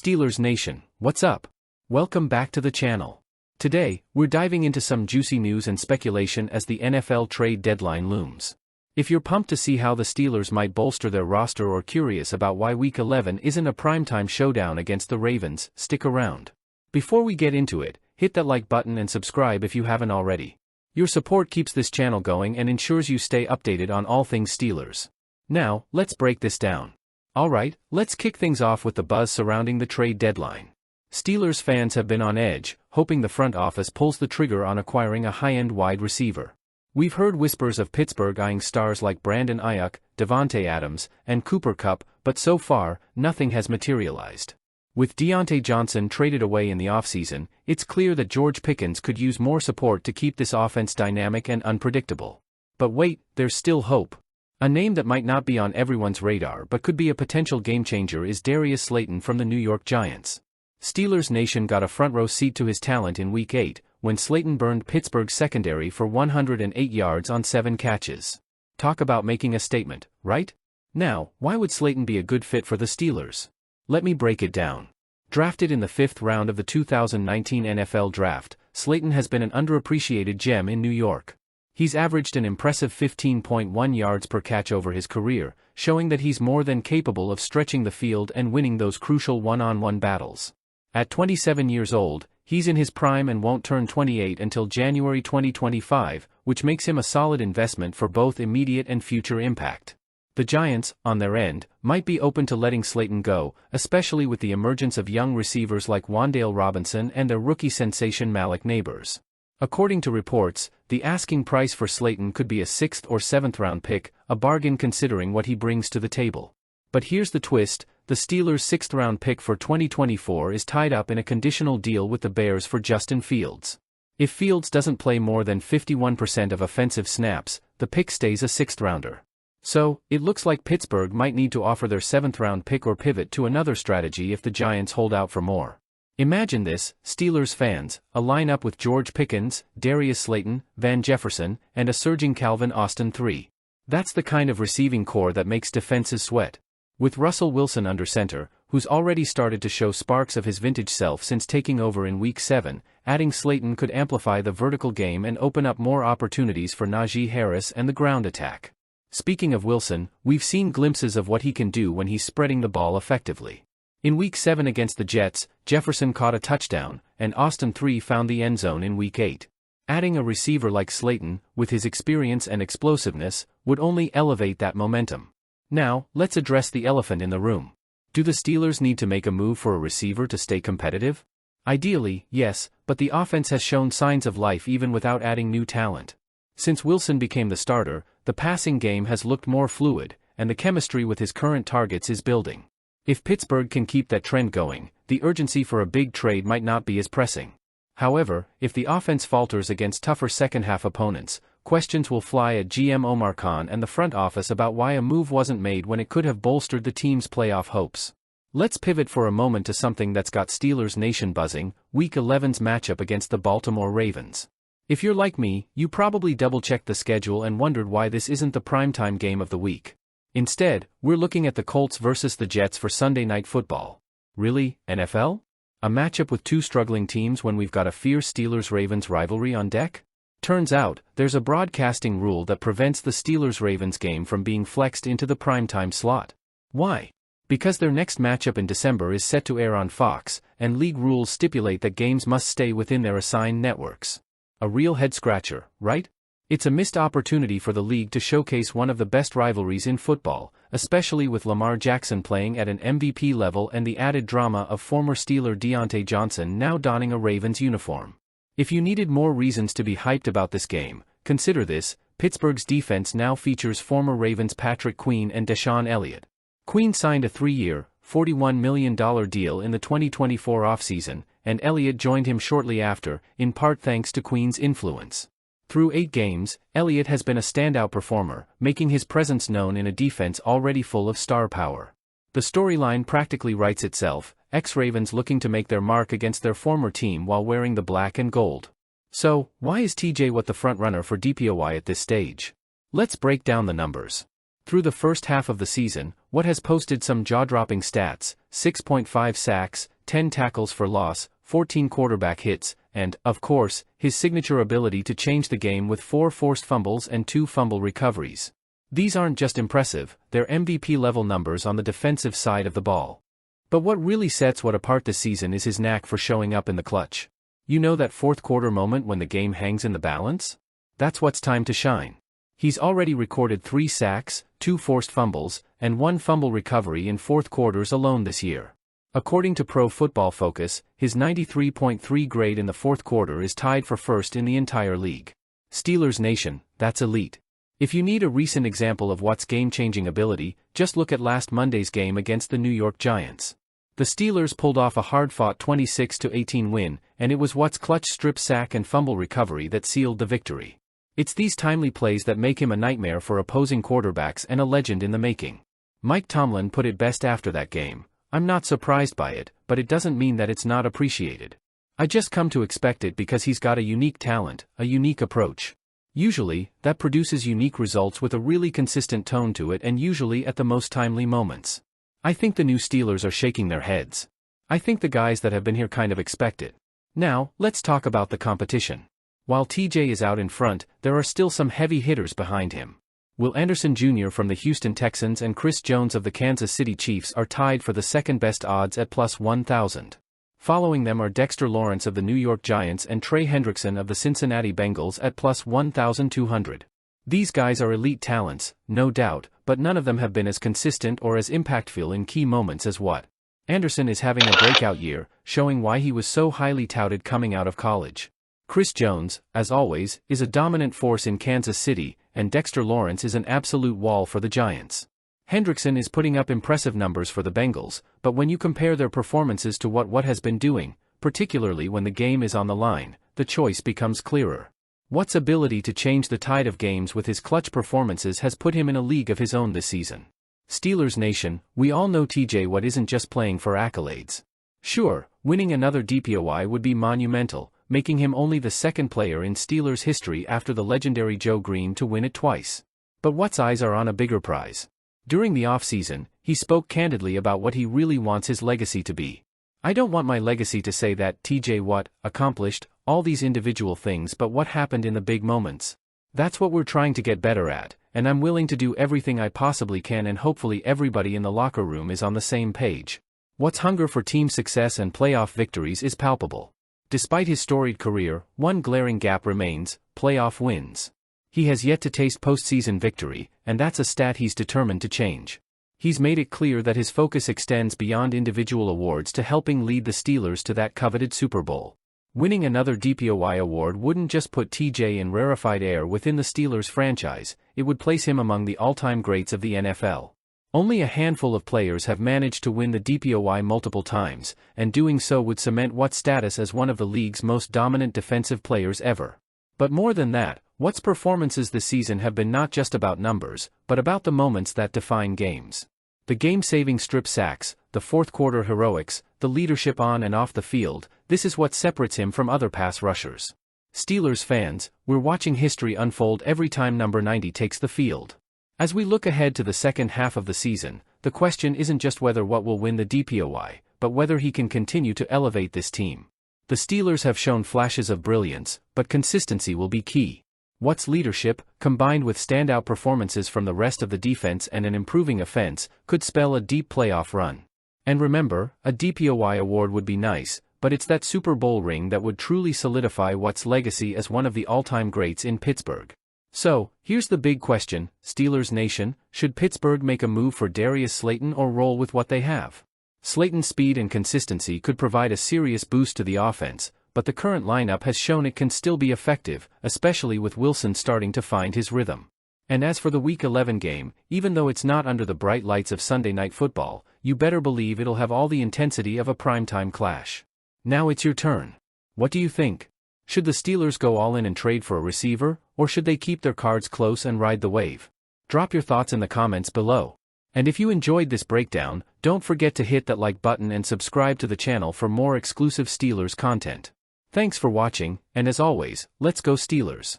Steelers Nation, what's up? Welcome back to the channel. Today, we're diving into some juicy news and speculation as the NFL trade deadline looms. If you're pumped to see how the Steelers might bolster their roster or curious about why Week 11 isn't a primetime showdown against the Ravens, stick around. Before we get into it, hit that like button and subscribe if you haven't already. Your support keeps this channel going and ensures you stay updated on all things Steelers. Now, let's break this down. Alright, let's kick things off with the buzz surrounding the trade deadline. Steelers fans have been on edge, hoping the front office pulls the trigger on acquiring a high-end wide receiver. We've heard whispers of Pittsburgh eyeing stars like Brandon Ayuk, Devontae Adams, and Cooper Kupp, but so far, nothing has materialized. With Diontae Johnson traded away in the offseason, it's clear that George Pickens could use more support to keep this offense dynamic and unpredictable. But wait, there's still hope. A name that might not be on everyone's radar but could be a potential game-changer is Darius Slayton from the New York Giants. Steelers Nation got a front-row seat to his talent in Week 8, when Slayton burned Pittsburgh's secondary for 108 yards on 7 catches. Talk about making a statement, right? Now, why would Slayton be a good fit for the Steelers? Let me break it down. Drafted in the 5th round of the 2019 NFL Draft, Slayton has been an underappreciated gem in New York. He's averaged an impressive 15.1 yards per catch over his career, showing that he's more than capable of stretching the field and winning those crucial one-on-one battles. At 27 years old, he's in his prime and won't turn 28 until January 2025, which makes him a solid investment for both immediate and future impact. The Giants, on their end, might be open to letting Slayton go, especially with the emergence of young receivers like Wan'Dale Robinson and their rookie sensation Malik Nabers. According to reports, the asking price for Slayton could be a 6th or 7th round pick, a bargain considering what he brings to the table. But here's the twist, the Steelers' 6th round pick for 2024 is tied up in a conditional deal with the Bears for Justin Fields. If Fields doesn't play more than 51% of offensive snaps, the pick stays a 6th rounder. So, it looks like Pittsburgh might need to offer their 7th round pick or pivot to another strategy if the Giants hold out for more. Imagine this, Steelers fans, a lineup with George Pickens, Darius Slayton, Van Jefferson, and a surging Calvin Austin III. That's the kind of receiving core that makes defenses sweat. With Russell Wilson under center, who's already started to show sparks of his vintage self since taking over in Week 7, adding Slayton could amplify the vertical game and open up more opportunities for Najee Harris and the ground attack. Speaking of Wilson, we've seen glimpses of what he can do when he's spreading the ball effectively. In Week 7 against the Jets, Jefferson caught a touchdown, and Austin III found the end zone in Week 8. Adding a receiver like Slayton, with his experience and explosiveness, would only elevate that momentum. Now, let's address the elephant in the room. Do the Steelers need to make a move for a receiver to stay competitive? Ideally, yes, but the offense has shown signs of life even without adding new talent. Since Wilson became the starter, the passing game has looked more fluid, and the chemistry with his current targets is building. If Pittsburgh can keep that trend going, the urgency for a big trade might not be as pressing. However, if the offense falters against tougher second-half opponents, questions will fly at GM Omar Khan and the front office about why a move wasn't made when it could have bolstered the team's playoff hopes. Let's pivot for a moment to something that's got Steelers Nation buzzing, Week 11's matchup against the Baltimore Ravens. If you're like me, you probably double-checked the schedule and wondered why this isn't the primetime game of the week. Instead, we're looking at the Colts versus the Jets for Sunday Night Football. Really, NFL? A matchup with two struggling teams when we've got a fierce Steelers-Ravens rivalry on deck? Turns out, there's a broadcasting rule that prevents the Steelers-Ravens game from being flexed into the primetime slot. Why? Because their next matchup in December is set to air on Fox, and league rules stipulate that games must stay within their assigned networks. A real head-scratcher, right? It's a missed opportunity for the league to showcase one of the best rivalries in football, especially with Lamar Jackson playing at an MVP level and the added drama of former Steeler Diontae Johnson now donning a Ravens uniform. If you needed more reasons to be hyped about this game, consider this: Pittsburgh's defense now features former Ravens Patrick Queen and Deshaun Elliott. Queen signed a 3-year, $41 million deal in the 2024 offseason, and Elliott joined him shortly after, in part thanks to Queen's influence. Through 8 games, Elliott has been a standout performer, making his presence known in a defense already full of star power. The storyline practically writes itself, ex-Ravens looking to make their mark against their former team while wearing the black and gold. So, why is TJ Watt the front-runner for DPOY at this stage? Let's break down the numbers. Through the first half of the season, Watt has posted some jaw-dropping stats: 6.5 sacks, 10 tackles for loss, 14 quarterback hits, and, of course, his signature ability to change the game with 4 forced fumbles and 2 fumble recoveries. These aren't just impressive, they're MVP-level numbers on the defensive side of the ball. But what really sets Watt apart this season is his knack for showing up in the clutch. You know that fourth-quarter moment when the game hangs in the balance? That's what's time to shine. He's already recorded 3 sacks, 2 forced fumbles, and 1 fumble recovery in fourth quarters alone this year. According to Pro Football Focus, his 93.3 grade in the fourth quarter is tied for first in the entire league. Steelers Nation, that's elite. If you need a recent example of Watt's game-changing ability, just look at last Monday's game against the New York Giants. The Steelers pulled off a hard-fought 26-18 win, and it was Watt's clutch strip sack and fumble recovery that sealed the victory. It's these timely plays that make him a nightmare for opposing quarterbacks and a legend in the making. Mike Tomlin put it best after that game. "I'm not surprised by it, but it doesn't mean that it's not appreciated. I just come to expect it because he's got a unique talent, a unique approach. Usually, that produces unique results with a really consistent tone to it and usually at the most timely moments." I think the new Steelers are shaking their heads. I think the guys that have been here kind of expect it. Now, let's talk about the competition. While TJ is out in front, there are still some heavy hitters behind him. Will Anderson Jr. from the Houston Texans and Chris Jones of the Kansas City Chiefs are tied for the second-best odds at plus 1,000. Following them are Dexter Lawrence of the New York Giants and Trey Hendrickson of the Cincinnati Bengals at plus 1,200. These guys are elite talents, no doubt, but none of them have been as consistent or as impactful in key moments as Watt. Anderson is having a breakout year, showing why he was so highly touted coming out of college. Chris Jones, as always, is a dominant force in Kansas City, and Dexter Lawrence is an absolute wall for the Giants. Hendrickson is putting up impressive numbers for the Bengals, but when you compare their performances to what Watt has been doing, particularly when the game is on the line, the choice becomes clearer. Watt's ability to change the tide of games with his clutch performances has put him in a league of his own this season. Steelers Nation, we all know TJ Watt isn't just playing for accolades. Sure, winning another DPOY would be monumental, making him only the second player in Steelers history after the legendary Joe Green to win it twice. But Watt's eyes are on a bigger prize. During the offseason, he spoke candidly about what he really wants his legacy to be. "I don't want my legacy to say that TJ Watt accomplished all these individual things, but what happened in the big moments. That's what we're trying to get better at, and I'm willing to do everything I possibly can, and hopefully everybody in the locker room is on the same page." Watt's hunger for team success and playoff victories is palpable. Despite his storied career, one glaring gap remains: playoff wins. He has yet to taste postseason victory, and that's a stat he's determined to change. He's made it clear that his focus extends beyond individual awards to helping lead the Steelers to that coveted Super Bowl. Winning another DPOY award wouldn't just put TJ in rarefied air within the Steelers franchise, it would place him among the all-time greats of the NFL. Only a handful of players have managed to win the DPOY multiple times, and doing so would cement Watt's status as one of the league's most dominant defensive players ever. But more than that, Watt's performances this season have been not just about numbers, but about the moments that define games. The game-saving strip sacks, the fourth-quarter heroics, the leadership on and off the field, this is what separates him from other pass rushers. Steelers fans, we're watching history unfold every time number 90 takes the field. As we look ahead to the second half of the season, the question isn't just whether Watt will win the DPOY, but whether he can continue to elevate this team. The Steelers have shown flashes of brilliance, but consistency will be key. Watt's leadership, combined with standout performances from the rest of the defense and an improving offense, could spell a deep playoff run. And remember, a DPOY award would be nice, but it's that Super Bowl ring that would truly solidify Watt's legacy as one of the all-time greats in Pittsburgh. So, here's the big question, Steelers Nation: should Pittsburgh make a move for Darius Slayton or roll with what they have? Slayton's speed and consistency could provide a serious boost to the offense, but the current lineup has shown it can still be effective, especially with Wilson starting to find his rhythm. And as for the Week 11 game, even though it's not under the bright lights of Sunday Night Football, you better believe it'll have all the intensity of a primetime clash. Now it's your turn. What do you think? Should the Steelers go all in and trade for a receiver, or should they keep their cards close and ride the wave? Drop your thoughts in the comments below. And if you enjoyed this breakdown, don't forget to hit that like button and subscribe to the channel for more exclusive Steelers content. Thanks for watching, and as always, let's go Steelers!